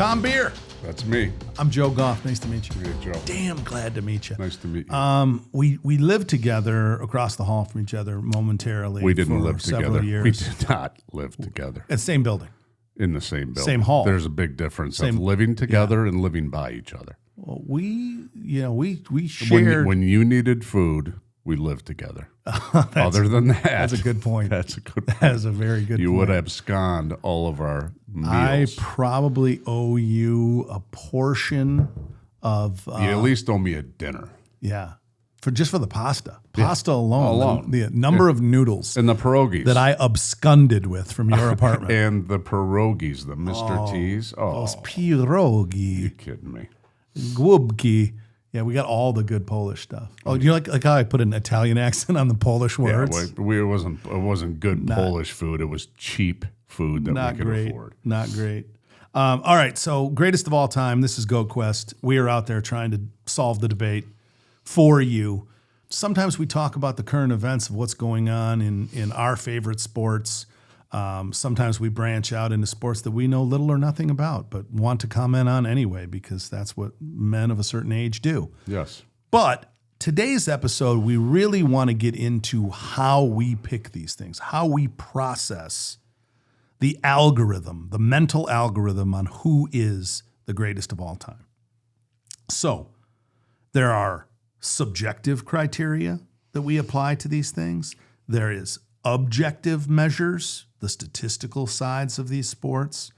Tom Beer. That's me. I'm Joe Gough. Nice to meet you. Hey, Joe. Damn glad to meet you. Nice to meet you. We lived together across the hall from each other momentarily. We didn't for live several together. years. We did not live together. At the same building. In the same building. Same hall. There's a big difference of living together and living by each other. Well, we shared. When you needed food, we lived together. Other than that. That's a good point. That's a good point. That is a very good point. You would abscond all of our meals. I probably owe you a portion of... you at least owe me a dinner. Yeah. Just for the pasta. Pasta alone. The number of noodles. And the pierogies. That I absconded with from your apartment. And the pierogies, the Mr. T's. Oh, those pierogi. You kidding me? Głubki. Yeah, we got all the good Polish stuff. Oh, do you like how I put an Italian accent on the Polish words? Yeah, it wasn't good Polish food. It was cheap food that we could afford. Not great. All right, so greatest of all time. This is GOATQUEST. We are out there trying to solve the debate for you. Sometimes we talk about the current events of what's going on in our favorite sports. Sometimes we branch out into sports that we know little or nothing about, but want to comment on anyway, because that's what men of a certain age do. Yes. But today's episode, we really want to get into how we pick these things, how we process the algorithm, the mental algorithm on who is the greatest of all time. So there are subjective criteria that we apply to these things. There is objective measures, the statistical sides of these sports.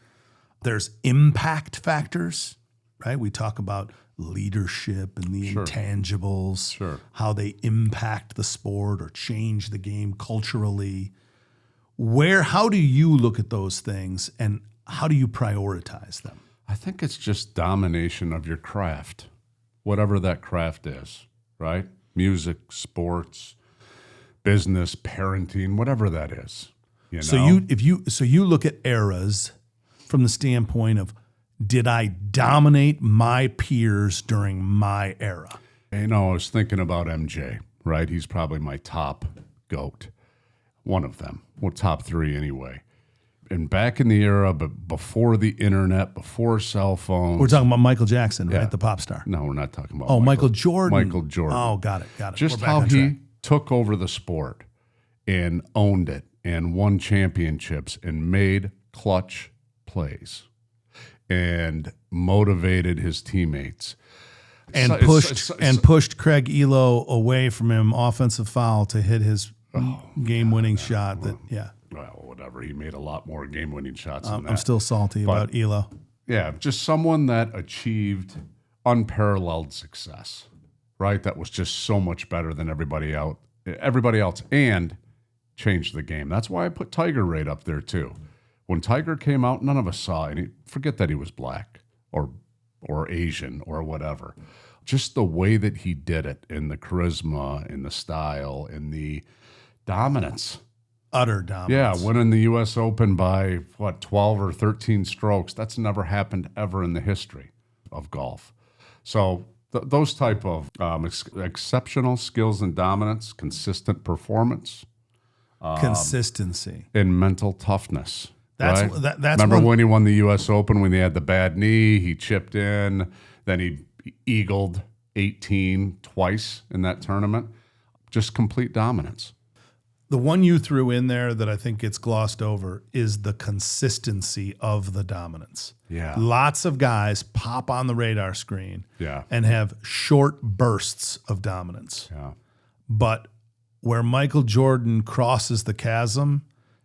There's impact factors, right? We talk about leadership and the intangibles, how they impact the sport or change the game culturally. How do you look at those things and how do you prioritize them? I think it's just domination of your craft, whatever that craft is, right? Music, sports, business, parenting, whatever that is. You know? So you look at eras from the standpoint of, did I dominate my peers during my era? I was thinking about MJ, right? He's probably my top GOAT, one of them, well, top three anyway. And back in the era, but before the internet, before cell phones. We're talking about Michael Jackson, right? The pop star. No, we're not talking about Michael Jordan. Michael Jordan. Oh, got it. Just how he took over the sport and owned it and won championships and made clutch plays and motivated his teammates. And pushed Craig Elo away from him, offensive foul, to hit his game-winning shot. Well, whatever. He made a lot more game-winning shots than that. I'm still salty about Elo. Yeah, just someone that achieved unparalleled success, right? That was just so much better than everybody else, and changed the game. That's why I put Tiger right up there too. When Tiger came out, none of us saw any. Forget that he was black or Asian or whatever. Just the way that he did it, and the charisma, and the style, and the dominance. Utter dominance. Yeah, winning the U.S. Open by 12 or 13 strokes. That's never happened ever in the history of golf. So those type of exceptional skills and dominance, consistent performance. Consistency. And mental toughness. That's Remember when he won the U.S. Open when he had the bad knee, he chipped in, then he eagled 18 twice in that tournament. Just complete dominance. The one you threw in there that I think gets glossed over is the consistency of the dominance. Yeah. Lots of guys pop on the radar screen and have short bursts of dominance. Yeah. But where Michael Jordan crosses the chasm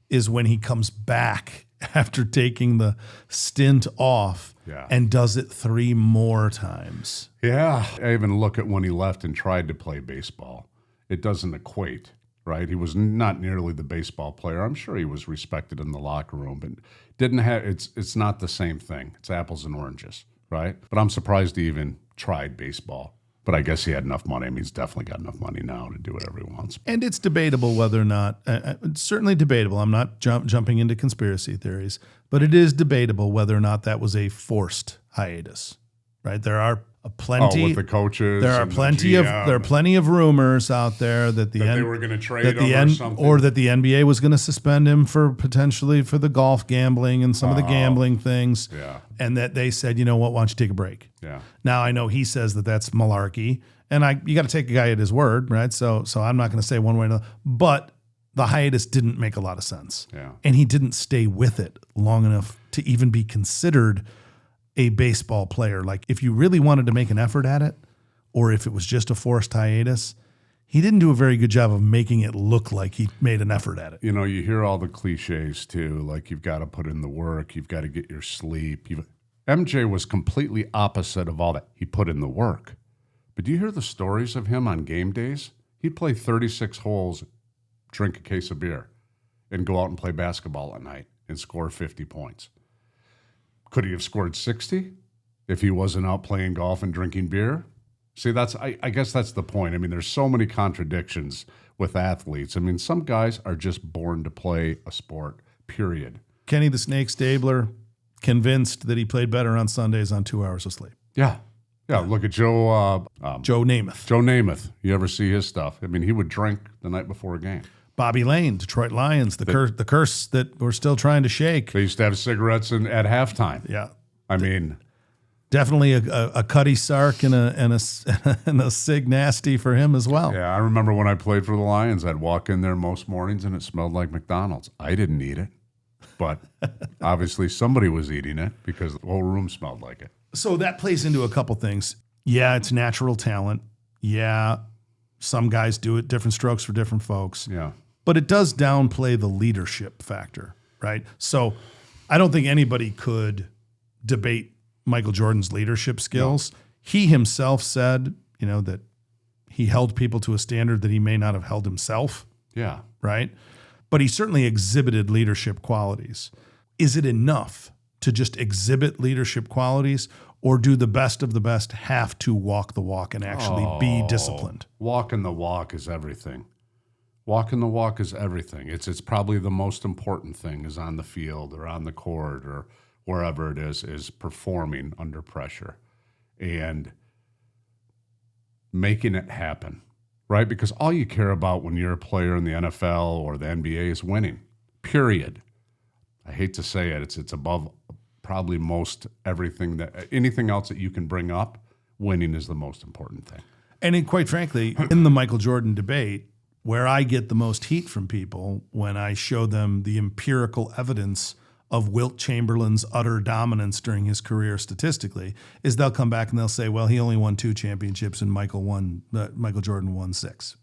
is when he comes back after taking the stint off and does it 3 more times. Yeah. I even look at when he left and tried to play baseball. It doesn't equate, right? He was not nearly the baseball player. I'm sure he was respected in the locker room, but it's not the same thing. It's apples and oranges, right? But I'm surprised he even tried baseball. But I guess he had enough money. I mean, he's definitely got enough money now to do whatever he wants. And it's debatable whether or not, it's certainly debatable. I'm not jumping into conspiracy theories, but it is debatable whether or not that was a forced hiatus, right? There are plenty. with the coaches. There are and the plenty of GM. Rumors out there that they were going to trade him or something, or that the NBA was going to suspend him for potentially for the golf gambling and some of the gambling things. Yeah. And that they said, you know what, why don't you take a break? Yeah. Now I know he says that that's malarkey, and you got to take a guy at his word, right? So I'm not going to say one way or another, but the hiatus didn't make a lot of sense. Yeah. And he didn't stay with it long enough to even be considered a baseball player. Like if you really wanted to make an effort at it, or if it was just a forced hiatus, he didn't do a very good job of making it look like he made an effort at it. You know, you hear all the cliches too, like you've got to put in the work, you've got to get your sleep. MJ was completely opposite of all that. He put in the work. But do you hear the stories of him on game days? He'd play 36 holes, drink a case of beer, and go out and play basketball at night and score 50 points. Could he have scored 60 if he wasn't out playing golf and drinking beer? See, I guess that's the point. I mean, there's so many contradictions with athletes. I mean, some guys are just born to play a sport, period. Kenny the Snake Stabler, convinced that he played better on Sundays on 2 hours of sleep. Yeah. Yeah, look at Joe Namath. Joe Namath. You ever see his stuff? I mean, he would drink the night before a game. Bobby Lane, Detroit Lions, the curse that we're still trying to shake. They used to have cigarettes at halftime. Yeah. I mean, definitely a Cuddy Sark and a Sig Nasty for him as well. Yeah, I remember when I played for the Lions, I'd walk in there most mornings and it smelled like McDonald's. I didn't eat it, but obviously somebody was eating it because the whole room smelled like it. So that plays into a couple things. Yeah, it's natural talent. Yeah, some guys do it, different strokes for different folks. Yeah. But it does downplay the leadership factor, right? So I don't think anybody could debate Michael Jordan's leadership skills. No. He himself said, that he held people to a standard that he may not have held himself. Yeah. Right? But he certainly exhibited leadership qualities. Is it enough to just exhibit leadership qualities, or do the best of the best have to walk the walk and actually be disciplined? Walking the walk is everything. Walking the walk is everything. It's probably the most important thing is on the field or on the court or wherever it is performing under pressure and making it happen, right? Because all you care about when you're a player in the NFL or the NBA is winning, period. I hate to say it. It's above probably most anything else that you can bring up. Winning is the most important thing. And quite frankly, in the Michael Jordan debate, where I get the most heat from people when I show them the empirical evidence of Wilt Chamberlain's utter dominance during his career statistically, is they'll come back and they'll say, well, he only won 2 championships and Michael Jordan won 6.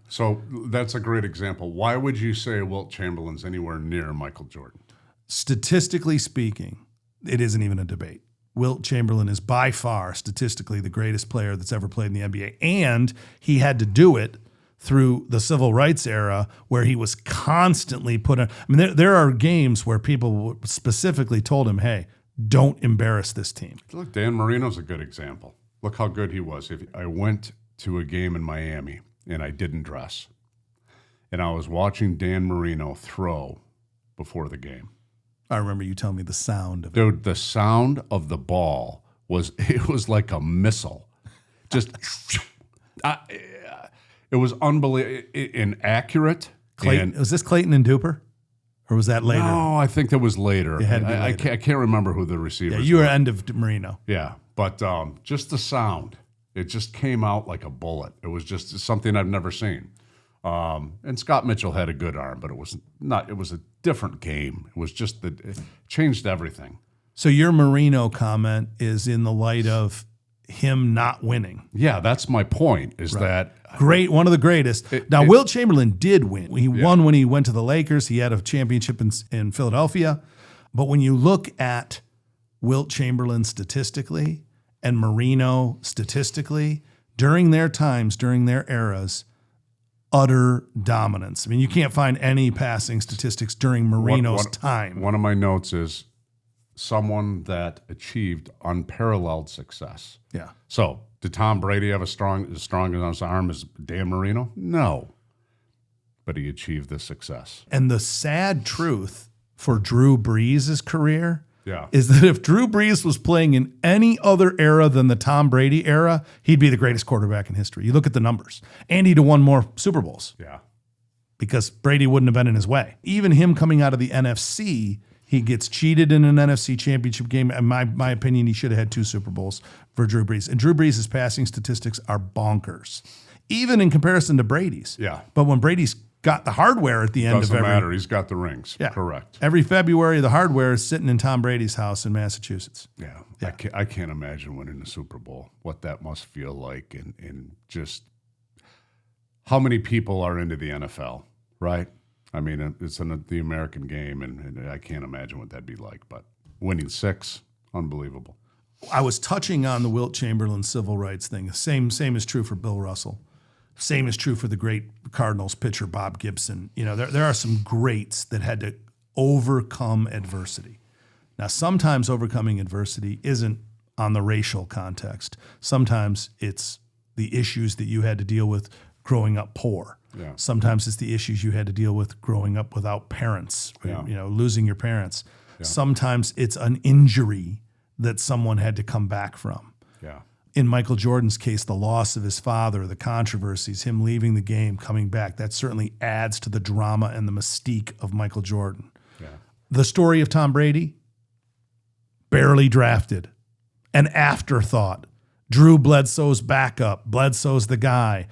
So that's a great example. Why would you say Wilt Chamberlain's anywhere near Michael Jordan? Statistically speaking, it isn't even a debate. Wilt Chamberlain is by far statistically the greatest player that's ever played in the NBA. And he had to do it through the civil rights era where he was constantly put on. I mean, there are games where people specifically told him, hey, don't embarrass this team. Look, Dan Marino's a good example. Look how good he was. If I went to a game in Miami and I didn't dress, and I was watching Dan Marino throw before the game. I remember you telling me the sound of it. Dude, the sound of the ball was like a missile. Just... It was unbelievable, inaccurate. Was this Clayton and Duper? Or was that later? No, I think that was later. It had to be later. I can't remember who the receivers were. Yeah, you were end of Marino. Yeah, but just the sound. It just came out like a bullet. It was just something I've never seen. And Scott Mitchell had a good arm, but it was a different game. It was just it changed everything. So your Marino comment is in the light of him not winning. Yeah, that's my point, is that... Great, one of the greatest. Wilt Chamberlain did win. He won when he went to the Lakers. He had a championship in Philadelphia. But when you look at Wilt Chamberlain statistically and Marino statistically, during their times, during their eras, utter dominance. I mean, you can't find any passing statistics during Marino's time. One of my notes is someone that achieved unparalleled success. Yeah. So, did Tom Brady have as strong as arm as Dan Marino? No. But he achieved this success. And the sad truth for Drew Brees' career is that if Drew Brees was playing in any other era than the Tom Brady era, he'd be the greatest quarterback in history. You look at the numbers. And he'd have won more Super Bowls. Yeah. Because Brady wouldn't have been in his way. Even him coming out of the NFC, he gets cheated in an NFC championship game. In my opinion, he should have had 2 Super Bowls for Drew Brees. And Drew Brees' passing statistics are bonkers, even in comparison to Brady's. Yeah. But when Brady's got the hardware at the end Doesn't of every... matter. He's got the rings. Yeah. Correct. Every February, the hardware is sitting in Tom Brady's house in Massachusetts. Yeah. I can't imagine winning the Super Bowl, what that must feel like, and just how many people are into the NFL, right? I mean, it's the American game, and I can't imagine what that'd be like. But winning 6, unbelievable. I was touching on the Wilt Chamberlain civil rights thing. Same is true for Bill Russell. Same is true for the great Cardinals pitcher Bob Gibson. You know, there are some greats that had to overcome adversity. Now, sometimes overcoming adversity isn't on the racial context. Sometimes it's the issues that you had to deal with growing up poor. Yeah. Sometimes it's the issues you had to deal with growing up without parents, losing your parents. Yeah. Sometimes it's an injury that someone had to come back from. Yeah. In Michael Jordan's case, the loss of his father, the controversies, him leaving the game, coming back, that certainly adds to the drama and the mystique of Michael Jordan. Yeah. The story of Tom Brady, barely drafted, an afterthought. Drew Bledsoe's backup. Bledsoe's the guy.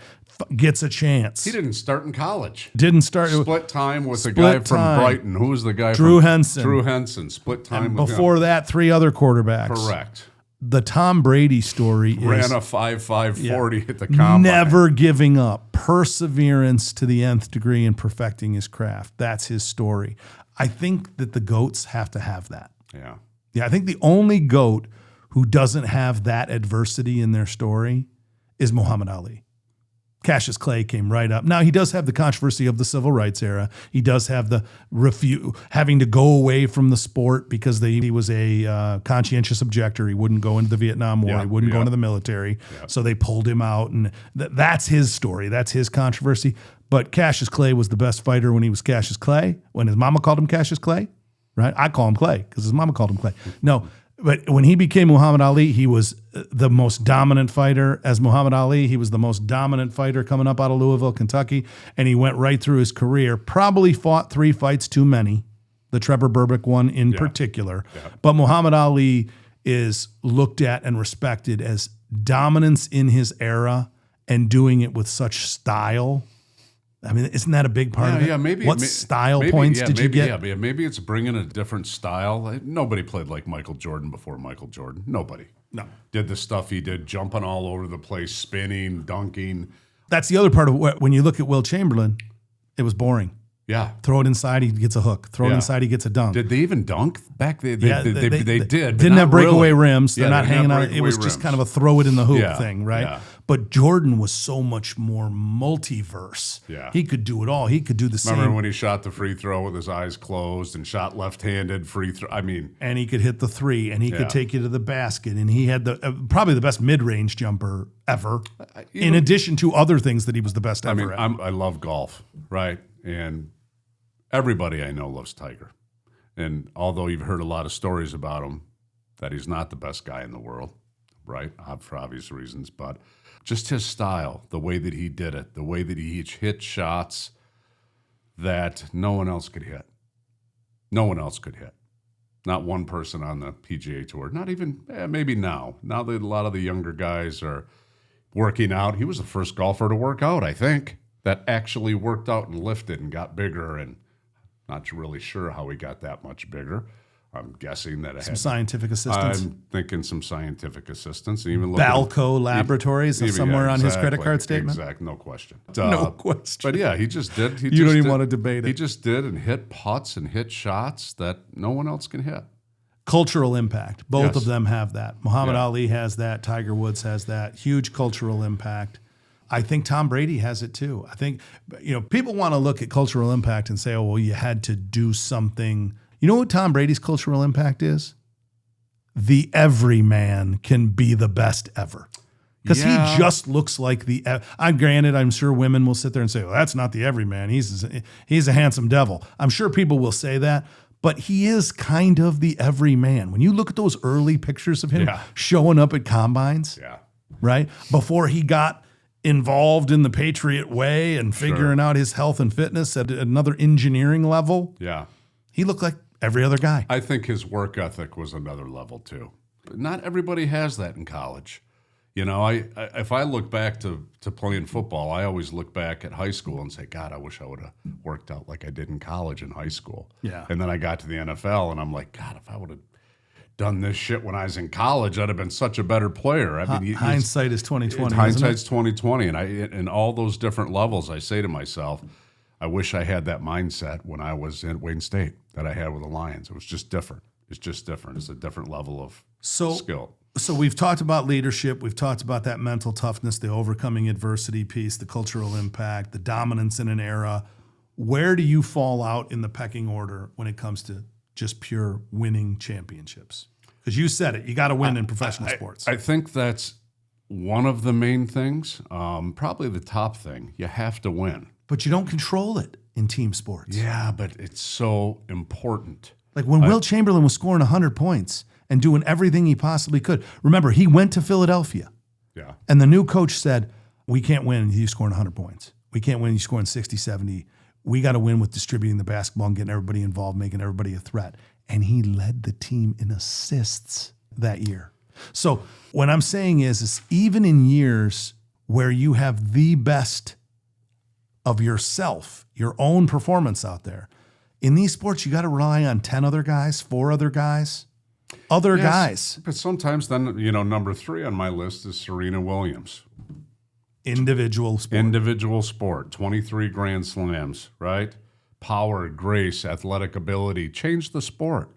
Gets a chance. He didn't start in college. Didn't start. Split time with the guy from Brighton. Who was the guy? Drew Henson. Drew Henson. Split time and with before him. that, 3 other quarterbacks. Correct. The Tom Brady story Ran is a 5.5 40 at the combine. Never giving up. Perseverance to the nth degree in perfecting his craft. That's his story. I think that the GOATs have to have that. Yeah. Yeah, I think the only GOAT who doesn't have that adversity in their story is Muhammad Ali. Cassius Clay came right up. Now, he does have the controversy of the civil rights era. He does have the having to go away from the sport because he was a conscientious objector. He wouldn't go into the Vietnam War. He wouldn't go into the military. Yeah. So they pulled him out. And that's his story. That's his controversy. But Cassius Clay was the best fighter when he was Cassius Clay, when his mama called him Cassius Clay, right? I call him Clay because his mama called him Clay. No. But when he became Muhammad Ali, he was the most dominant fighter as Muhammad Ali. He was the most dominant fighter coming up out of Louisville, Kentucky, and he went right through his career. Probably fought 3 fights too many, the Trevor Berbick one in particular. Yeah. But Muhammad Ali is looked at and respected as dominance in his era and doing it with such style. I mean, isn't that a big part of it? Yeah, maybe. What style points did you get? Yeah, maybe it's bringing a different style. Nobody played like Michael Jordan before Michael Jordan. Nobody. No. Did the stuff he did, jumping all over the place, spinning, dunking. That's the other part of when you look at Wilt Chamberlain, it was boring. Yeah. Throw it inside, he gets a hook. Throw it inside, he gets a dunk. Did they even dunk back then? They did. Didn't have breakaway rims. They're not hanging out. It was rims. just kind of a throw it in the hoop thing, right? Yeah. But Jordan was so much more multiverse. Yeah. He could do it all. He could do the same. Remember when he shot the free throw with his eyes closed and shot left-handed free throw? I mean. And he could hit the 3, and he could take you to the basket, and he had the probably the best mid-range jumper ever, in addition to other things that he was the best ever at. I love golf, right? And everybody I know loves Tiger. And although you've heard a lot of stories about him, that he's not the best guy in the world, right? For obvious reasons. But just his style, the way that he did it, the way that he hit shots that no one else could hit. No one else could hit. Not one person on the PGA Tour. Not even, maybe now. Now that a lot of the younger guys are working out. He was the first golfer to work out, I think, that actually worked out and lifted and got bigger, and not really sure how he got that much bigger. I'm guessing that some scientific assistance. I'm thinking some scientific assistance. And even Balco Laboratories somewhere on his credit card statement. Exact, no question. No question. But yeah, he just did. You don't even want to debate it. He just did and hit putts and hit shots that no one else can hit. Cultural impact. Both of them have that. Muhammad Ali has that. Tiger Woods has that. Huge cultural impact. I think Tom Brady has it too. I think, people want to look at cultural impact and say, oh, well, you had to do something. You know what Tom Brady's cultural impact is? The everyman can be the best ever. Because he just looks like granted, I'm sure women will sit there and say, well, that's not the everyman. He's a handsome devil. I'm sure people will say that. but he is kind of the everyman. When you look at those early pictures of him Yeah. showing up at combines, Yeah. right? Before he got involved in the Patriot way and figuring out his health and fitness at another engineering level, Yeah. he looked like every other guy. I think his work ethic was another level too. Not everybody has that in college. You know, I if I look back to playing football, I always look back at high school and say, God, I wish I would have worked out like I did in college and high school. Yeah. And then I got to the NFL and I'm like, God, if I would have done this shit when I was in college, I'd have been such a better player. I mean, Hindsight is 2020. hindsight's 2020, and in all those different levels, I say to myself, I wish I had that mindset when I was at Wayne State that I had with the Lions. It was just different. It's just different. It's a different level of skill. So we've talked about leadership. We've talked about that mental toughness, the overcoming adversity piece, the cultural impact, the dominance in an era. Where do you fall out in the pecking order when it comes to just pure winning championships? Because you said it, you got to win in professional sports. I think that's one of the main things. Probably the top thing. You have to win. But you don't control it in team sports. Yeah, but it's so important. Like when Wilt Chamberlain was scoring 100 points and doing everything he possibly could. Remember, he went to Philadelphia. Yeah. And the new coach said, we can't win you scoring 100 points. We can't win you scoring 60, 70. We got to win with distributing the basketball and getting everybody involved, making everybody a threat. And he led the team in assists that year. So what I'm saying is even in years where you have the best of yourself, your own performance out there, in these sports, you got to rely on 10 other guys, 4 other guys, guys. But sometimes then, number 3 on my list is Serena Williams. Individual sport. Individual sport, 23 Grand Slams, right? Power, grace, athletic ability, changed the sport.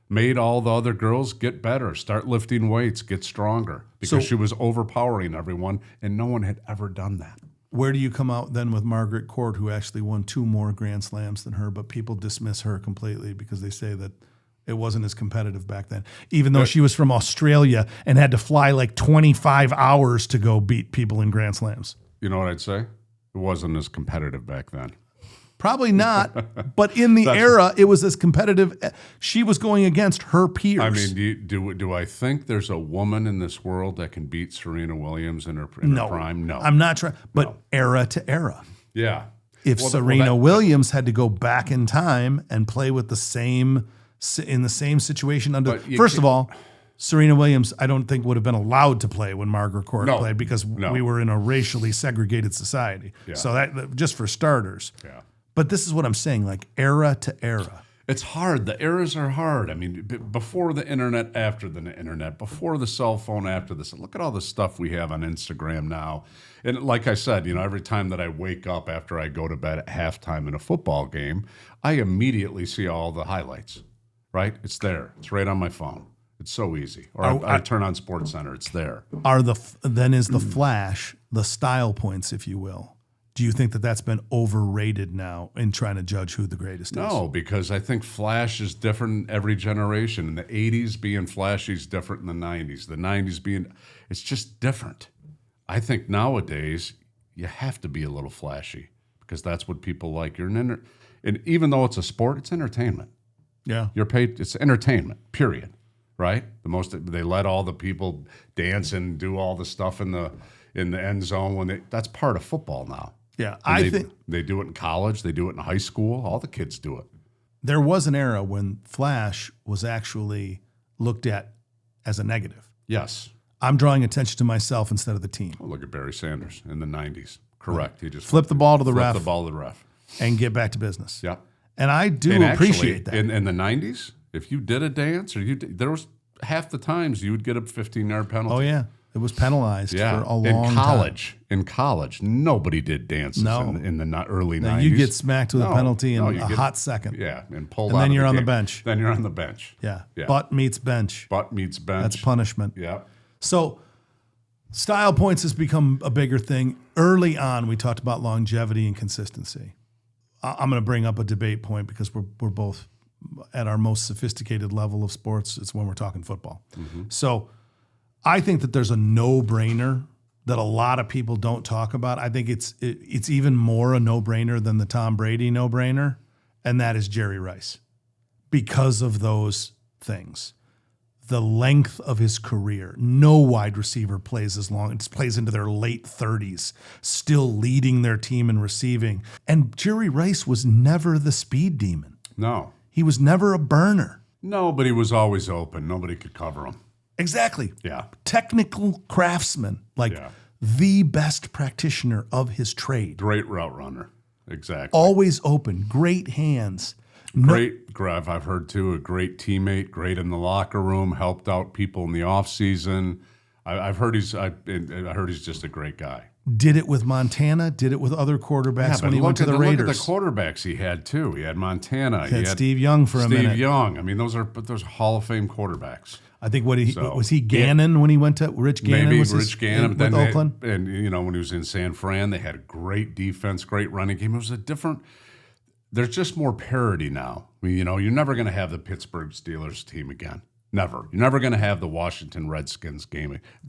Made all the other girls get better, start lifting weights, get stronger, because she was overpowering everyone, and no one had ever done that. Where do you come out then with Margaret Court, who actually won 2 more Grand Slams than her, but people dismiss her completely because they say that it wasn't as competitive back then, even though she was from Australia and had to fly like 25 hours to go beat people in Grand Slams? You know what I'd say? It wasn't as competitive back then. Probably not, but in the era, it was as competitive. She was going against her peers. I mean, do I think there's a woman in this world that can beat Serena Williams in her prime? No. I'm not trying, but era to era. Yeah. If Serena Williams had to go back in time and play with in the same situation first of all, Serena Williams, I don't think would have been allowed to play when Margaret Court played because we were in a racially segregated society. Yeah. So that just for starters. Yeah. But this is what I'm saying, like era to era. It's hard. The eras are hard. I mean, before the internet, after the internet, before the cell phone, after this. Look at all the stuff we have on Instagram now. And like I said, every time that I wake up after I go to bed at halftime in a football game, I immediately see all the highlights, right? It's there. It's right on my phone. It's so easy. Or I turn on SportsCenter. It's there. Then is the flash, the style points, if you will. Do you think that that's been overrated now in trying to judge who the greatest is? No, because I think flash is different in every generation. In the 80s, being flashy is different than the 90s. The 90s it's just different. I think nowadays, you have to be a little flashy because that's what people like. And even though it's a sport, it's entertainment. Yeah. You're paid, it's entertainment, period. Right? They let all the people dance and do all the stuff in the end zone that's part of football now. Yeah, I think they do it in college. They do it in high school. All the kids do it. There was an era when flash was actually looked at as a negative. Yes. I'm drawing attention to myself instead of the team. Oh, look at Barry Sanders in the 90s. Correct. He just flip the ball to the ref. Flip the ball to the ref. And get back to business. Yep. And I do appreciate that. In the 90s, if you did a dance there was half the times you would get a 15-yard penalty. Oh, yeah. It was penalized for a long time. In college, nobody did dances in the early 90s. You get smacked with a penalty in a hot second. Yeah, and pulled out. And then you're on the the bench. Then you're on the bench. Yeah. Butt meets bench. Butt meets bench. That's punishment. Yeah. So style points has become a bigger thing. Early on, we talked about longevity and consistency. I'm going to bring up a debate point because we're both at our most sophisticated level of sports. It's when we're talking football. Mm-hmm. So I think that there's a no-brainer that a lot of people don't talk about. I think it's even more a no-brainer than the Tom Brady no-brainer, and that is Jerry Rice. because of those things. The length of his career. No wide receiver plays as long. It plays into their late 30s, still leading their team in receiving. And Jerry Rice was never the speed demon. No. He was never a burner. No, but he was always open. Nobody could cover him. Exactly. Yeah. Technical craftsman, the best practitioner of his trade. Great route runner. Exactly. Always open, great hands. Great, I've heard too, a great teammate, great in the locker room, helped out people in the off season. I've heard he's just a great guy. Did it with Montana, did it with other quarterbacks when he went to the Raiders. Look at the quarterbacks he had too. He had Montana. He had Steve Young for a minute. Steve Young. I mean, those are Hall of Fame quarterbacks. I think was he Gannon when he went to Rich Gannon? Maybe was Rich Gannon with Oakland. And when he was in San Fran, they had a great defense, great running game. It was a different. There's just more parity now. I mean, you're never going to have the Pittsburgh Steelers team again. Never. You're never going to have the Washington Redskins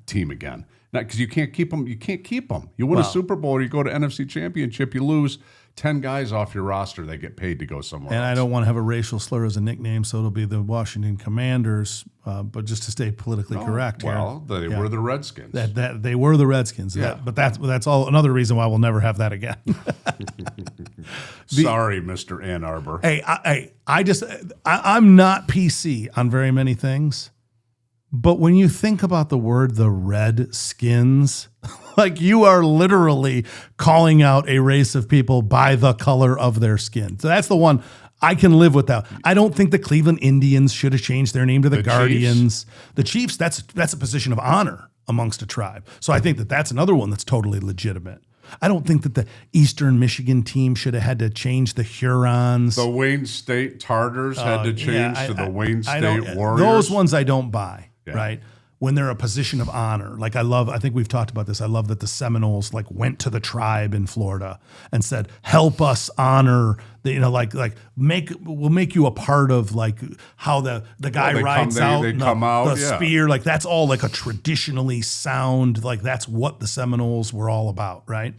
team again. Because you can't keep them. You can't keep them. You win a Super Bowl or you go to NFC Championship, you lose 10 guys off your roster. They get paid to go somewhere else. I don't want to have a racial slur as a nickname, so it'll be the Washington Commanders, but just to stay politically correct here. Well, they were the Redskins. That they were the Redskins. Yeah. But that's all another reason why we'll never have that again. Sorry, Mr. Ann Arbor. Hey, I'm not PC on very many things, but when you think about the word the Redskins, like you are literally calling out a race of people by the color of their skin. So that's the one I can live with that. I don't think the Cleveland Indians should have changed their name to the Guardians. Chiefs? The Chiefs, that's a position of honor amongst a tribe. So I think that's another one that's totally legitimate. I don't think that the Eastern Michigan team should have had to change the Hurons. The Wayne State Tartars had to change to the Wayne State Warriors. Those ones I don't buy, right? When they're a position of honor. Like I think we've talked about this. I love that the Seminoles went to the tribe in Florida and said, help us honor we'll make you a part of how the guy rides out the spear. Like that's all a traditionally sound, that's what the Seminoles were all about, right?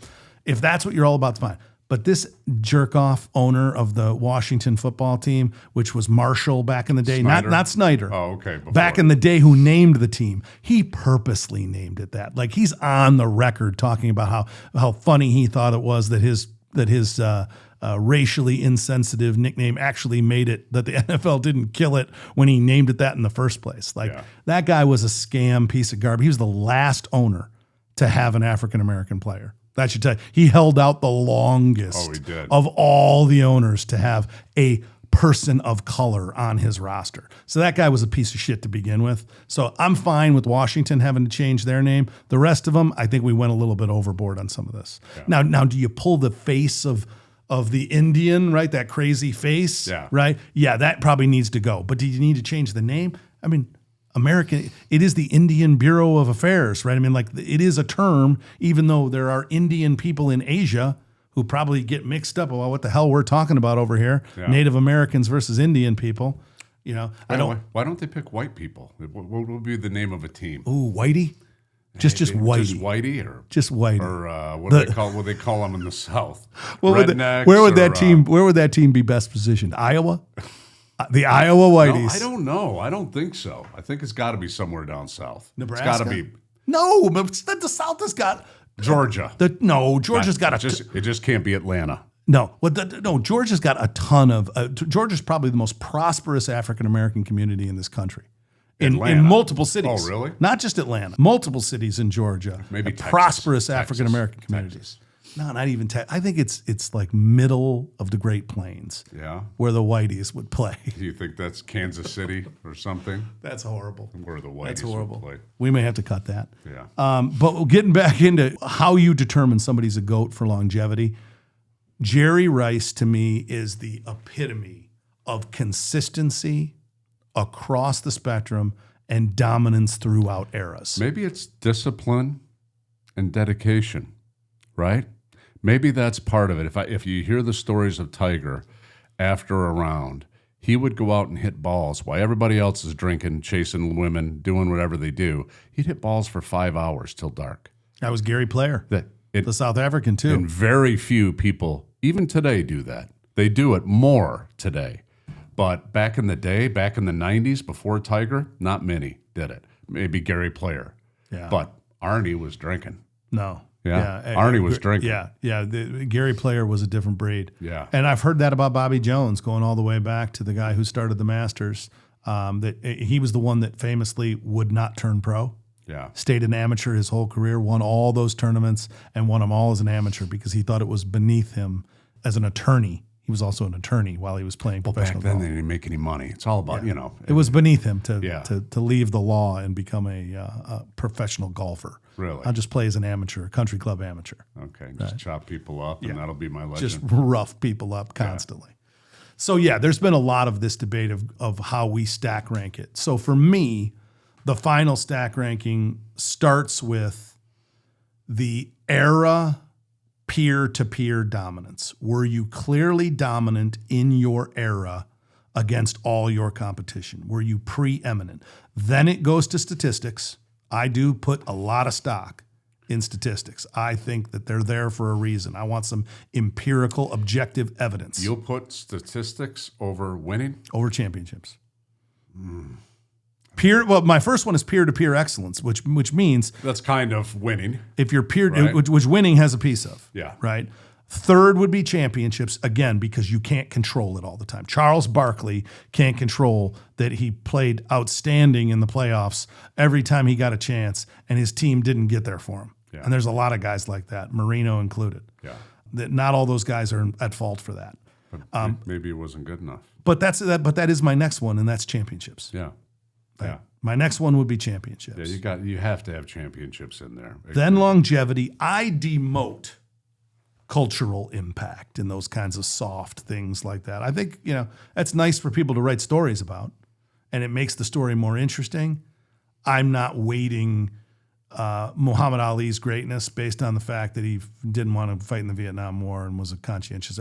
If that's what you're all about, fine. But this jerk-off owner of the Washington football team, which was Marshall back in the day, not Snyder. Oh, okay. Before. Back in the day, who named the team, he purposely named it that. He's on the record talking about how funny he thought it was that his racially insensitive nickname actually made it that the NFL didn't kill it when he named it that in the first place. That guy was a scam piece of garbage. He was the last owner to have an African-American player. That should tell you. He held out the longest of all the owners to have a person of color on his roster. So that guy was a piece of shit to begin with. So I'm fine with Washington having to change their name. The rest of them, I think we went a little bit overboard on some of this. Yeah. Now, do you pull the face of the Indian, right? That crazy face, right? Yeah, that probably needs to go. But do you need to change the name? I mean, it is the Indian Bureau of Affairs, right? I mean, it is a term, even though there are Indian people in Asia who probably get mixed up about what the hell we're talking about over here. Yeah. Native Americans versus Indian people. Why don't they pick white people? What would be the name of a team? Ooh, Whitey? Just Whitey. Just Whitey or just Whitey. Or what do they call them in the South? Where would that team be best positioned? Iowa? The Iowa Whiteys. No, I don't know. I don't think so. I think it's got to be somewhere down south. Nebraska? It's got to be. No, but the South has got Georgia. Georgia's got It just can't be Atlanta. No, Georgia's got a ton of. Georgia's probably the most prosperous African American community in this country. In multiple cities. Oh, really? Not just Atlanta. Multiple cities in Georgia. Maybe prosperous African American communities. No, not even I think it's middle of the Great Plains. Yeah. Where the Whiteys would play. Do you think that's Kansas City or something? That's horrible. Where the Whiteys would play. We may have to cut that. Yeah. But getting back into how you determine somebody's a GOAT for longevity, Jerry Rice to me is the epitome of consistency across the spectrum and dominance throughout eras. Maybe it's discipline and dedication, right? Maybe that's part of it. If you hear the stories of Tiger after a round, he would go out and hit balls while everybody else is drinking, chasing women, doing whatever they do. He'd hit balls for 5 hours till dark. That was Gary Player, the South African too. And very few people, even today, do that. They do it more today. But back in the day, back in the 90s, before Tiger, not many did it. Maybe Gary Player. Yeah. But Arnie was drinking. No. Yeah. Arnie was drinking. Yeah. Gary Player was a different breed. Yeah. And I've heard that about Bobby Jones, going all the way back to the guy who started the Masters. That he was the one that famously would not turn pro. Yeah. Stayed an amateur his whole career, won all those tournaments, and won them all as an amateur because he thought it was beneath him as an attorney. He was also an attorney while he was playing professional Back then, golf. they didn't make any money. It's all about, It was beneath him to Yeah. to leave the law and become a professional golfer. Really? I'll just play as an amateur, a country club amateur. Okay, just chop people up, and that'll be my legend. Just rough people up constantly. So yeah, there's been a lot of this debate of how we stack rank it. So for me, the final stack ranking starts with the era peer-to-peer dominance. Were you clearly dominant in your era against all your competition? Were you preeminent? Then it goes to statistics. I do put a lot of stock in statistics. I think that they're there for a reason. I want some empirical, objective evidence. You'll put statistics over winning? Over championships. Well, my first one is peer-to-peer excellence, which means That's kind of winning. if you're peer, Right. which winning has a piece of. Yeah. Right. Third would be championships, again, because you can't control it all the time. Charles Barkley can't control that he played outstanding in the playoffs every time he got a chance, and his team didn't get there for him. Yeah. And there's a lot of guys like that, Marino included. Yeah. That not all those guys are at fault for that. But maybe it wasn't good enough. But that is my next one, and that's championships. Yeah. Yeah. My next one would be championships. Yeah, you have to have championships in there. Then longevity. I demote cultural impact and those kinds of soft things like that. I think, that's nice for people to write stories about, and it makes the story more interesting. I'm not weighting Muhammad Ali's greatness based on the fact that he didn't want to fight in the Vietnam War and was a conscientious.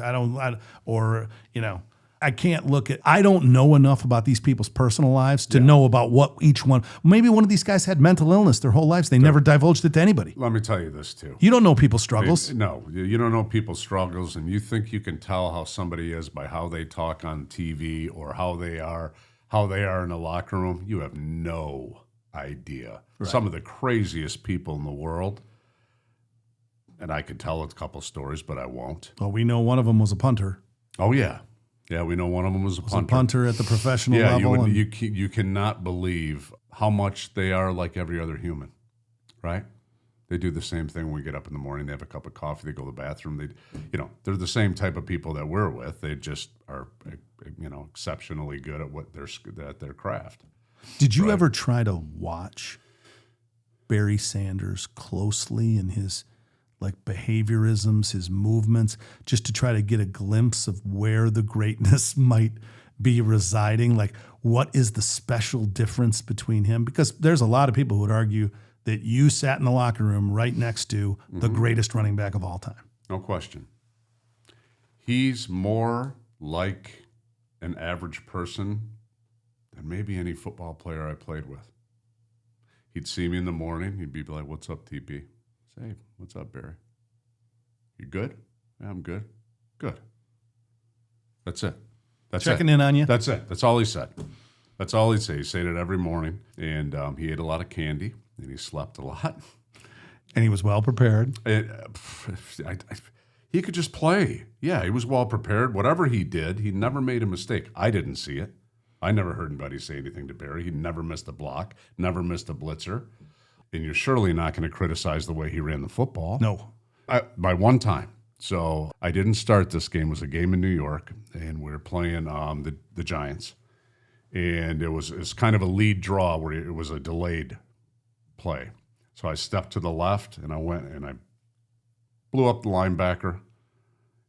I can't look at, I don't know enough about these people's personal lives to know about what each one, maybe one of these guys had mental illness their whole lives. They never divulged it to anybody. Let me tell you this too. You don't know people's struggles. No, you don't know people's struggles, and you think you can tell how somebody is by how they talk on TV or how they are in the locker room. You have no idea. Right. Some of the craziest people in the world, and I could tell a couple stories, but I won't. Well, we know one of them was a punter. Oh yeah. Yeah, we know one of them was a punter. A punter at the professional level. You cannot believe how much they are like every other human, right? They do the same thing when we get up in the morning. They have a cup of coffee. They go to the bathroom. They're the same type of people that we're with. They just are, exceptionally good at their craft. Did you ever try to watch Barry Sanders closely in his behaviorisms, his movements, just to try to get a glimpse of where the greatness might be residing? Like, what is the special difference between him? Because there's a lot of people who would argue that you sat in the locker room right next to the greatest running back of all time. No question. He's more like an average person than maybe any football player I played with. He'd see me in the morning. He'd be like, "What's up, TP?" Say, "What's up, Barry? You good?" "Yeah, I'm good." "Good." That's it. Checking in on you. That's it. That's all he said. That's all he'd say. He said it every morning. And he ate a lot of candy, and he slept a lot. And he was well prepared. He could just play. Yeah, he was well prepared. Whatever he did, he never made a mistake. I didn't see it. I never heard anybody say anything to Barry. He never missed a block, never missed a blitzer. And you're surely not going to criticize the way he ran the football. No. By one time. So I didn't start this game. It was a game in New York, and we were playing the Giants. And it was kind of a lead draw where it was a delayed play. So I stepped to the left, and I went and I blew up the linebacker,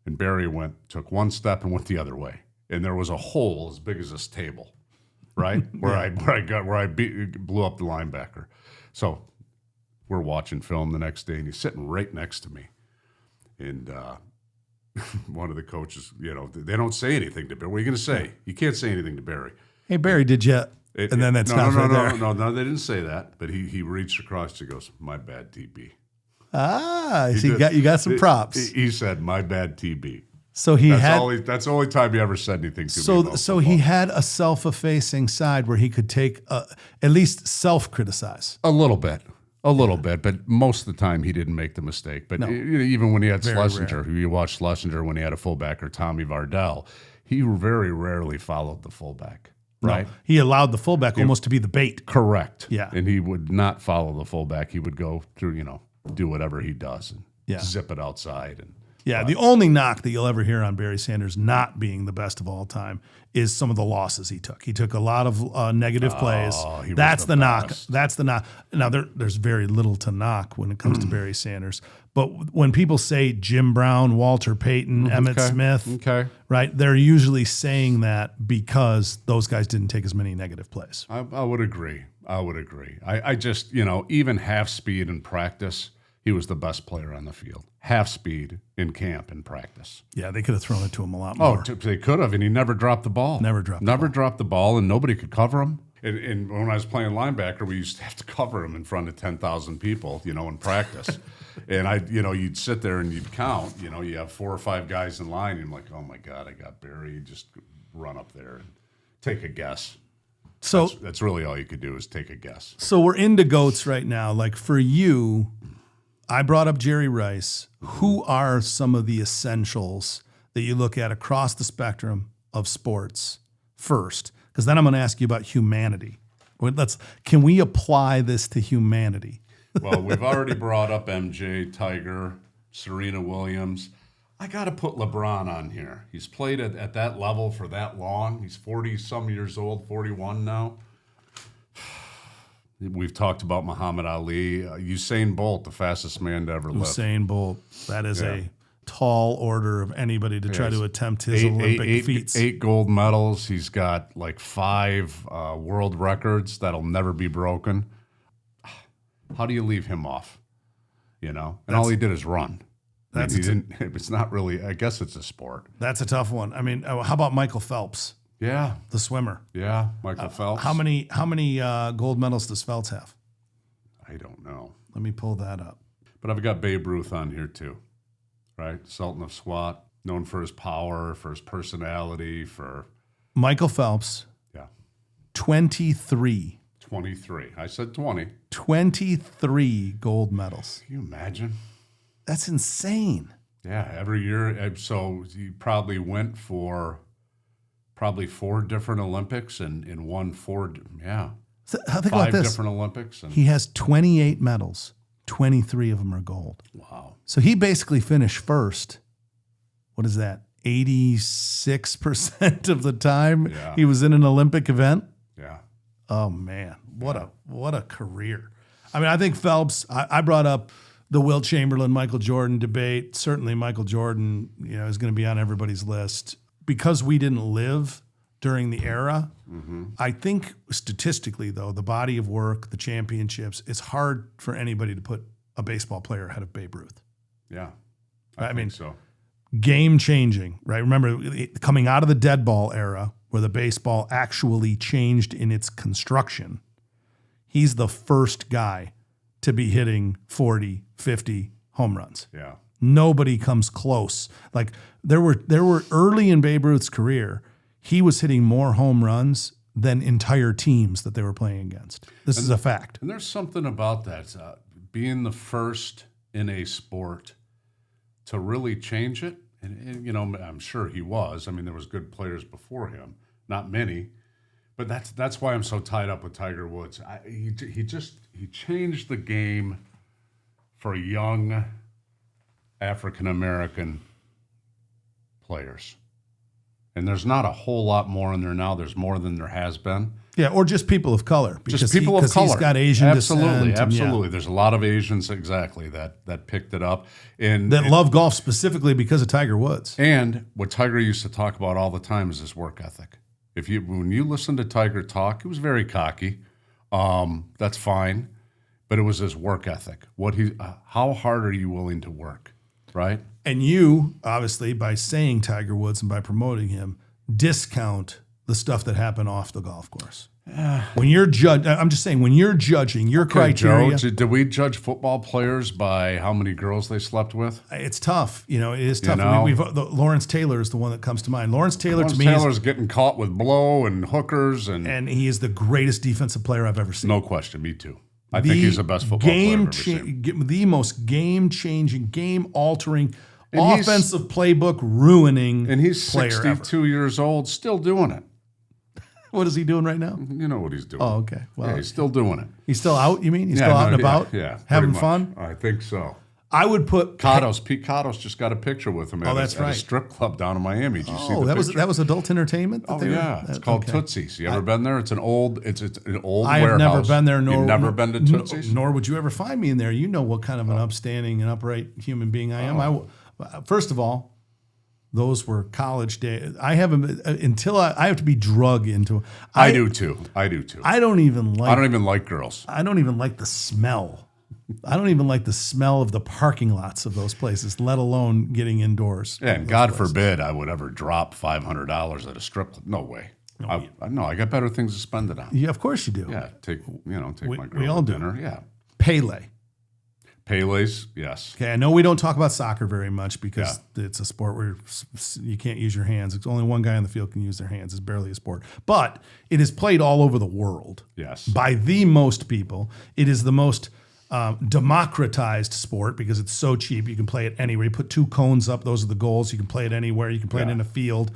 and Barry took one step and went the other way. And there was a hole as big as this table, right? Where I blew up the linebacker. So we're watching film the next day, and he's sitting right next to me. And one of the coaches, they don't say anything to Barry. What are you going to say? You can't say anything to Barry. "Hey, Barry, did you?" And then that's no, there. No, they didn't say that. But he reached across. He goes, "My bad, TB." So you got some props. He said, "My bad, TB." So he That's the only time he ever said anything to me about so he had a self-effacing side where he could take at least self-criticize. A little bit, but most of the time he didn't make the mistake. But even when he had Schlesinger, who you watched Schlesinger when he had a fullback, or Tommy Vardell, he very rarely followed the fullback, right? No, he allowed the fullback almost to be the bait. Correct. Yeah. And he would not follow the fullback. He would go through, do whatever he does and zip it outside. And the only knock that you'll ever hear on Barry Sanders not being the best of all time is some of the losses he took. He took a lot of negative plays. That's the knock. That's the knock. Now, there's very little to knock when it comes to Barry Sanders. But when people say Jim Brown, Walter Payton, Emmitt Smith, right, they're usually saying that because those guys didn't take as many negative plays. I would agree. I just, even half speed in practice, he was the best player on the field. Half speed in camp and practice. Yeah, they could have thrown it to him a lot more. Oh, they could have, and he never dropped the ball. Never dropped the ball, and nobody could cover him. And when I was playing linebacker, we used to have to cover him in front of 10,000 people, in practice. And you'd sit there and you'd count. You have 4 or 5 guys in line, and you're like, oh my God, I got Barry. Just run up there and take a guess. So that's really all you could do is take a guess. So we're into GOATs right now. Like for you, I brought up Jerry Rice. Who are some of the essentials that you look at across the spectrum of sports first? Because then I'm going to ask you about humanity. Can we apply this to humanity? Well, we've already brought up MJ, Tiger, Serena Williams. I got to put LeBron on here. He's played at that level for that long. He's 40-some years old, 41 now. We've talked about Muhammad Ali. Usain Bolt, the fastest man to ever live. Usain Bolt. That is a tall order of anybody to try to attempt his Olympic feats. 8 gold medals. He's got like 5 world records that'll never be broken. How do you leave him off? And all he did is run. It's not really, I guess it's a sport. That's a tough one. I mean, how about Michael Phelps? Yeah. The swimmer. Yeah, Michael Phelps. How many gold medals does Phelps have? I don't know. Let me pull that up. But I've got Babe Ruth on here too, right? Sultan of Swat, known for his power, for his personality, for... Michael Phelps. Yeah. 23. 23. I said 20. 23 gold medals. Can you imagine? That's insane. Yeah, every year. So he probably went for... 4 different Olympics and won 4, Think 5 about this. different Olympics. And he has 28 medals. 23 of them are gold. Wow. So he basically finished first. What is that? 86% of the time he was in an Olympic event. Yeah. Oh man, what a career. I mean, I think Phelps, I brought up the Wilt Chamberlain, Michael Jordan debate. Certainly Michael Jordan, is going to be on everybody's list. Because we didn't live during the era, I think statistically, though, the body of work, the championships, it's hard for anybody to put a baseball player ahead of Babe Ruth. Yeah, I mean, so. Game changing, right? Remember, coming out of the dead ball era, where the baseball actually changed in its construction, he's the first guy to be hitting 40, 50 home runs. Yeah. Nobody comes close. Like there were early in Babe Ruth's career, he was hitting more home runs than entire teams that they were playing against. This is a fact. And there's something about that, being the first in a sport to really change it. And I'm sure he was. I mean, there was good players before him, not many, but that's why I'm so tied up with Tiger Woods. He changed the game for young African-American players. And there's not a whole lot more in there now. There's more than there has been. Yeah, or just people of color. Just people of color. He's got Asian descent. Absolutely. There's a lot of Asians, exactly, that picked it up. And love golf specifically because of Tiger Woods. And what Tiger used to talk about all the time is his work ethic. When you listen to Tiger talk, he was very cocky. That's fine. But it was his work ethic. How hard are you willing to work? Right. And you, obviously, by saying Tiger Woods and by promoting him, discount the stuff that happened off the golf course. When you're I'm just saying, when you're judging your criteria. Joe, did we judge football players by how many girls they slept with? It's tough. It is tough. You know? Lawrence Taylor is the one that comes to mind. Lawrence Taylor's getting caught with blow and hookers. And he is the greatest defensive player I've ever seen. No question. Me too. I think he's the best football player I've ever seen. The most game-changing, game-altering, offensive playbook ruining and he's player 62 ever. years old, still doing it. What is he doing right now? You know what he's doing. Oh, okay. Well, yeah, he's still doing it. He's still out, you mean? He's still out and about? Yeah. Having fun? I think so. I would put Pete Cottos just got a picture with him at a strip club down in Miami. Did you see the picture? That was adult entertainment? It's called Tootsie's. You ever been there? It's an old warehouse. I have never been there. You've never been to Tootsie's? Nor would you ever find me in there. You know what kind of an upstanding and upright human being I am. First of all, those were college days. I haven't until I have to be drug into. I do too. I don't even like girls. I don't even like the smell. I don't even like the smell of the parking lots of those places, let alone getting indoors. Yeah, and God forbid I would ever drop $500 at a strip club. No way. I got better things to spend it on. Yeah, of course you do. Yeah, take my girl to dinner. Yeah. Pele's, yes. Okay, I know we don't talk about soccer very much because it's a sport where you can't use your hands. It's only one guy on the field can use their hands. It's barely a sport. But it is played all over the world. Yes. By the most people. It is the most democratized sport because it's so cheap. You can play it anywhere. You put 2 cones up. Those are the goals. You can play it anywhere. You can play it in a field.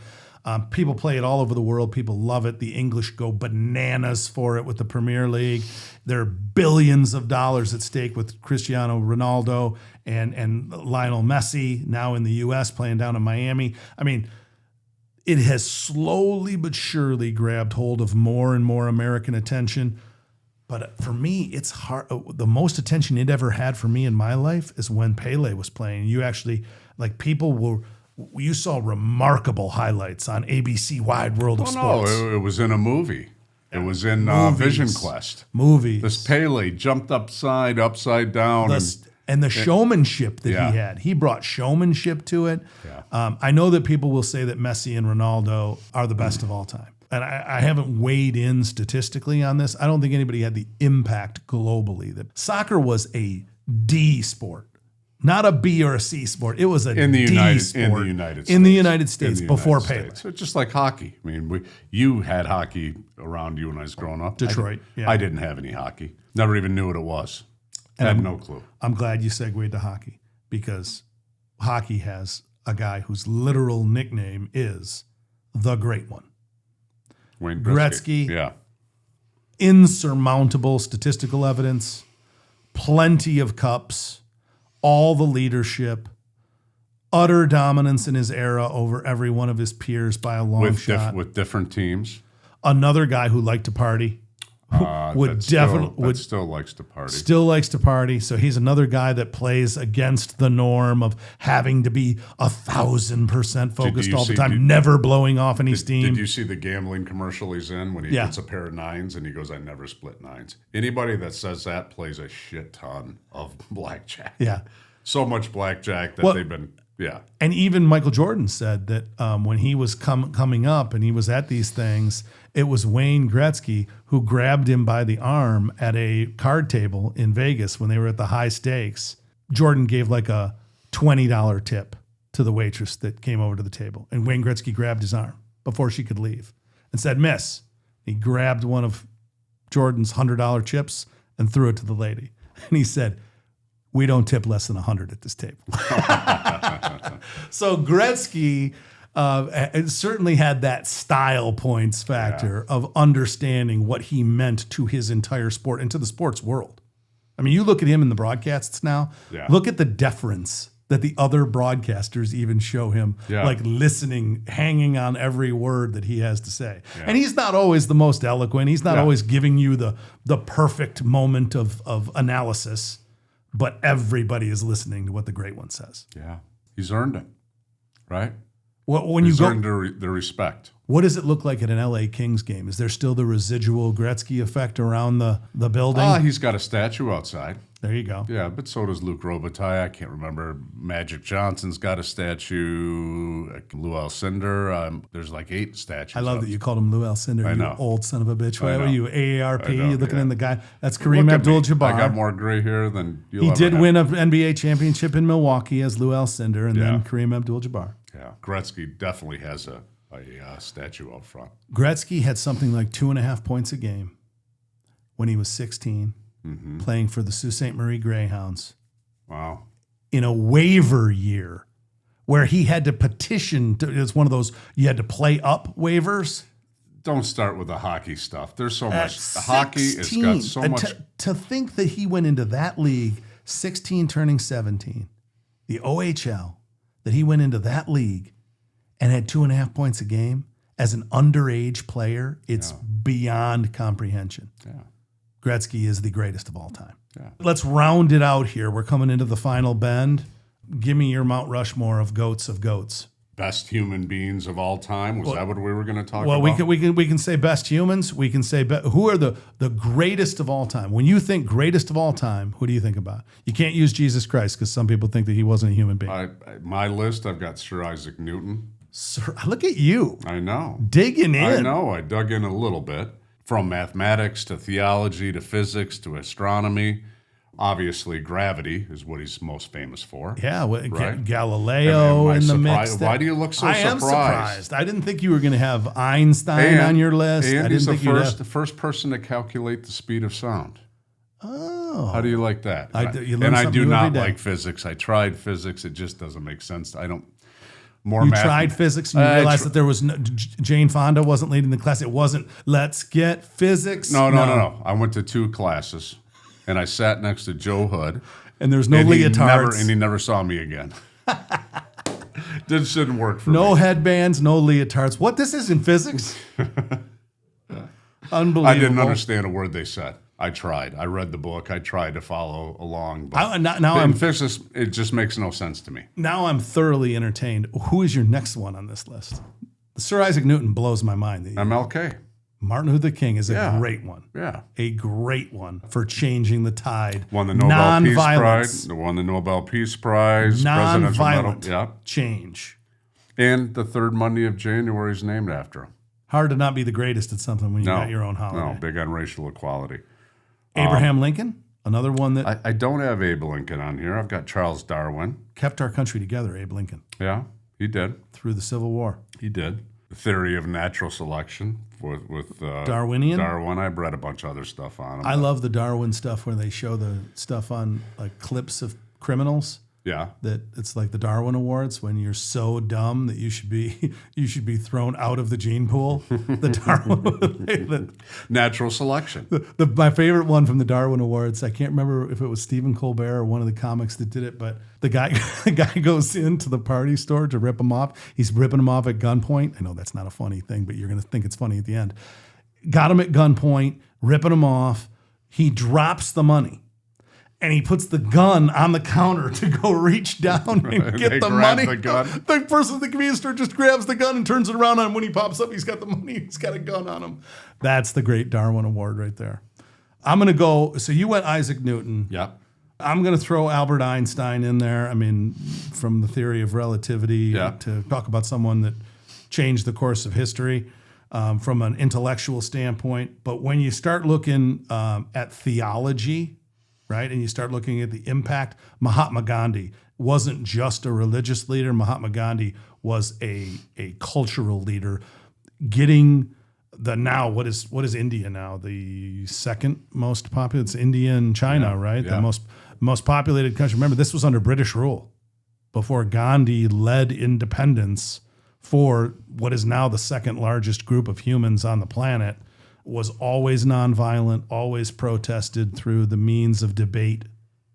People play it all over the world. People love it. The English go bananas for it with the Premier League. There are billions of dollars at stake with Cristiano Ronaldo and Lionel Messi now in the U.S. playing down in Miami. I mean, it has slowly but surely grabbed hold of more and more American attention. But for me, it's hard. The most attention it ever had for me in my life is when Pele was playing. You actually, you saw remarkable highlights on ABC Wide World of Sports. No, it was in a movie. It was in Vision Quest. Movies. This Pele jumped upside down. And the showmanship that he had. He brought showmanship to it. Yeah. I know that people will say that Messi and Ronaldo are the best of all time. And I haven't weighed in statistically on this. I don't think anybody had the impact globally. That soccer was a D sport. Not a B or a C sport. It was a D sport. In the United States before Pele. So just like hockey. I mean, you had hockey around you when I was growing up. Detroit. I didn't have any hockey. Never even knew what it was. Had no clue. I'm glad you segued to hockey because hockey has a guy whose literal nickname is the Great One. Wayne Gretzky. Yeah. Insurmountable statistical evidence. Plenty of cups. All the leadership, utter dominance in his era over every one of his peers by a long shot. With different teams. Another guy who liked to party. Still likes to party. Still likes to party. So he's another guy that plays against the norm of having to be 1,000% focused all the time, never blowing off any steam. Did you see the gambling commercial he's in when he gets a pair of 9s and he goes, "I never split 9s." Anybody that says that plays a shit ton of blackjack. Yeah. So much blackjack that they've been. Yeah. And even Michael Jordan said that when he was coming up and he was at these things, it was Wayne Gretzky who grabbed him by the arm at a card table in Vegas when they were at the high stakes. Jordan gave like a $20 tip to the waitress that came over to the table. And Wayne Gretzky grabbed his arm before she could leave and said, "Miss." He grabbed one of Jordan's $100 chips and threw it to the lady. And he said, "We don't tip less than 100 at this table." So Gretzky certainly had that style points factor of understanding what he meant to his entire sport and to the sports world. I mean, you look at him in the broadcasts now, look at the deference that the other broadcasters even show him, like listening, hanging on every word that he has to say. Yeah. And he's not always the most eloquent. He's not always giving you the perfect moment of analysis. But everybody is listening to what the Great One says. Yeah, he's earned it, right? When he's earned the respect. What does it look like at an LA Kings game? Is there still the residual Gretzky effect around the building? He's got a statue outside. There you go. Yeah, but so does Luke Robitaille. I can't remember. Magic Johnson's got a statue. Lou Alcindor. There's like 8 statues. I love that you called him Lou Alcindor. I You know. old son of a bitch. I What were know. you, AARP? I know, You're looking yeah. in the guy. That's Look Kareem at me. Abdul-Jabbar. I got more gray hair than you'll He ever did have. win an NBA championship in Milwaukee as Lou Alcindor, and then Yeah. Kareem Abdul-Jabbar. Yeah, Gretzky definitely has a statue out front. Gretzky had something like 2.5 points a game when he was 16, playing for the Sault Ste. Marie Greyhounds Wow. in a waiver year where he had to petition. It's one of those, you had to play up waivers. Don't start with the hockey stuff. There's so At much. Hockey has 16, got so much. To think that he went into that league, 16 turning 17, the OHL, that he went into that league and had 2.5 points a game as an underage player, it's beyond comprehension. Yeah. Gretzky is the greatest of all time. Yeah. Let's round it out here. We're coming into the final bend. Give me your Mount Rushmore of goats of goats. Best human beings of all time. Was that what we were going to talk Well, about? we can say best humans. We can say who are the greatest of all time. When you think greatest of all time, who do you think about? You can't use Jesus Christ because some people think that he wasn't a human being. My list, I've got Sir Isaac Newton. Sir, look at you I know. digging in. I know. I dug in a little bit. From mathematics to theology to physics to astronomy. Obviously, gravity is what he's most famous for. Yeah, Right? Galileo Am I in the surprised? mix. Why do you look so I surprised? am surprised. I didn't think you were going to have Einstein on your list. I And didn't he's think the first person to calculate the speed of sound. Oh, How do you like that? you learn and I something do new every not day. like physics. I tried physics. It just doesn't make sense. I don't. You tried physics and you I realized tr- that there was Jane Fonda wasn't leading the class. It wasn't let's get physics. No. I went to 2 classes, and I sat next to Joe Hood. And there's no and leotards. he never saw me again. This shouldn't work for me. No headbands, no leotards. What, this isn't physics? Unbelievable. I didn't understand a word they said. I tried. I read the book. I tried to follow along. But in physics, it just makes no sense to me. Now I'm thoroughly entertained. Who is your next one on this list? Sir Isaac Newton blows my mind. MLK. Martin Luther King is a great one. Yeah. A great one for changing the tide. Won the Nobel Peace Non-violence. Prize. Won the Nobel Peace Prize. Presidential Non-violent Medal. Yeah. change. And the third Monday of January is named after him. Hard to not be the greatest at something when you got your own holiday. No, big on racial equality. Abraham Lincoln, another one that I don't have Abe Lincoln on here. I've got Charles Darwin. kept our country together, Abe Lincoln, Yeah, he did. through the Civil War. He did. The theory of natural selection with Darwinian? Darwin. I've read a bunch of other stuff on him. I love the Darwin stuff where they show the stuff on like clips of criminals. Yeah. That it's like the Darwin Awards when you're so dumb that you should be thrown out of the gene pool. The Darwin, Natural selection. my favorite one from the Darwin Awards. I can't remember if it was Stephen Colbert or one of the comics that did it, but the guy goes into the party store to rip him off. He's ripping him off at gunpoint. I know that's not a funny thing, but you're gonna think it's funny at the end. Got him at gunpoint, ripping him off. He drops the money. And he puts the gun on the counter to go reach down and get the grab money. the gun. The person at the convenience store just grabs the gun and turns it around on him. When he pops up, he's got the money. He's got a gun on him. That's the great Darwin Award right there. I'm going to go. So you went Isaac Newton. Yep. I'm going to throw Albert Einstein in there. I mean, from the theory of relativity Yeah. to talk about someone that changed the course of history from an intellectual standpoint. But when you start looking at theology, right, and you start looking at the impact, Mahatma Gandhi wasn't just a religious leader. Mahatma Gandhi was a cultural leader, getting the now, what is India now? The second most popular, it's India and China, right? Yeah. The most populated country. Remember, this was under British rule before Gandhi led independence for what is now the second largest group of humans on the planet. Was always nonviolent, always protested through the means of debate,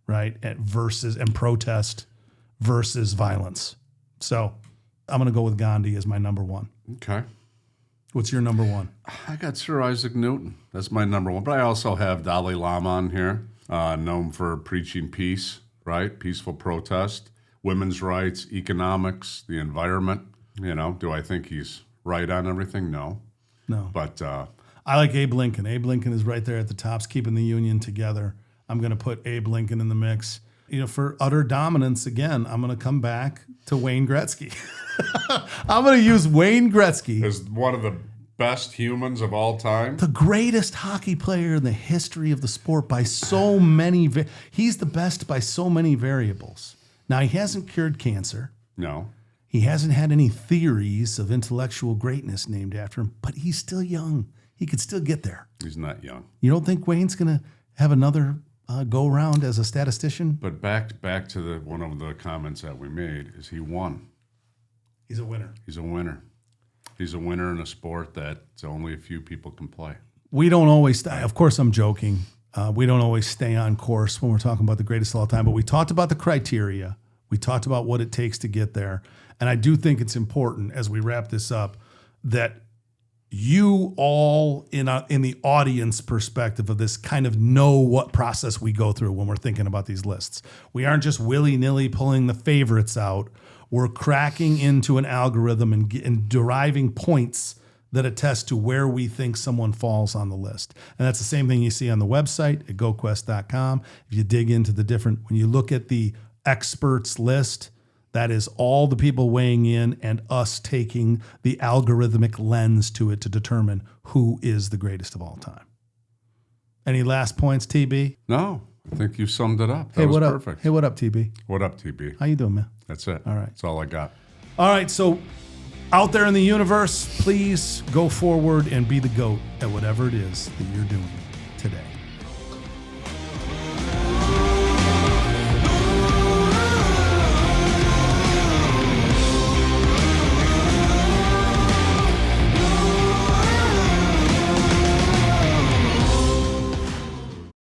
right? And protest versus violence. So I'm going to go with Gandhi as my number one. Okay. What's your number one? I got Sir Isaac Newton. That's my number one. But I also have Dalai Lama on here, known for preaching peace, right? Peaceful protest, women's rights, economics, the environment. You know, do I think he's right on everything? No. No. But I like Abe Lincoln. Abe Lincoln is right there at the top, keeping the Union together. I'm going to put Abe Lincoln in the mix. For utter dominance, again, I'm going to come back to Wayne Gretzky. I'm going to use Wayne Gretzky as one of the best humans of all time. The greatest hockey player in the history of the sport by so many. He's the best by so many variables. Now, he hasn't cured cancer. No. He hasn't had any theories of intellectual greatness named after him, but he's still young. He could still get there. He's not young. You don't think Wayne's going to have another go around as a statistician? But back to one of the comments that we made is he won. He's a winner. He's a winner. He's a winner in a sport that only a few people can play. We don't always, of course I'm joking. We don't always stay on course when we're talking about the greatest of all time, but we talked about the criteria. We talked about what it takes to get there. And I do think it's important as we wrap this up that you all in the audience perspective of this kind of know what process we go through when we're thinking about these lists. We aren't just willy-nilly pulling the favorites out. We're cracking into an algorithm and deriving points that attest to where we think someone falls on the list. And that's the same thing you see on the website at GOATQUEST.com. If you dig into when you look at the experts list, that is all the people weighing in and us taking the algorithmic lens to it to determine who is the greatest of all time. Any last points, TB? No, I think you summed it up. That Hey, was what up? perfect. Hey, what up, TB? What up, TB? How you doing, man? That's it. All right. That's all I got. All right, so out there in the universe, please go forward and be the GOAT at whatever it is that you're doing today.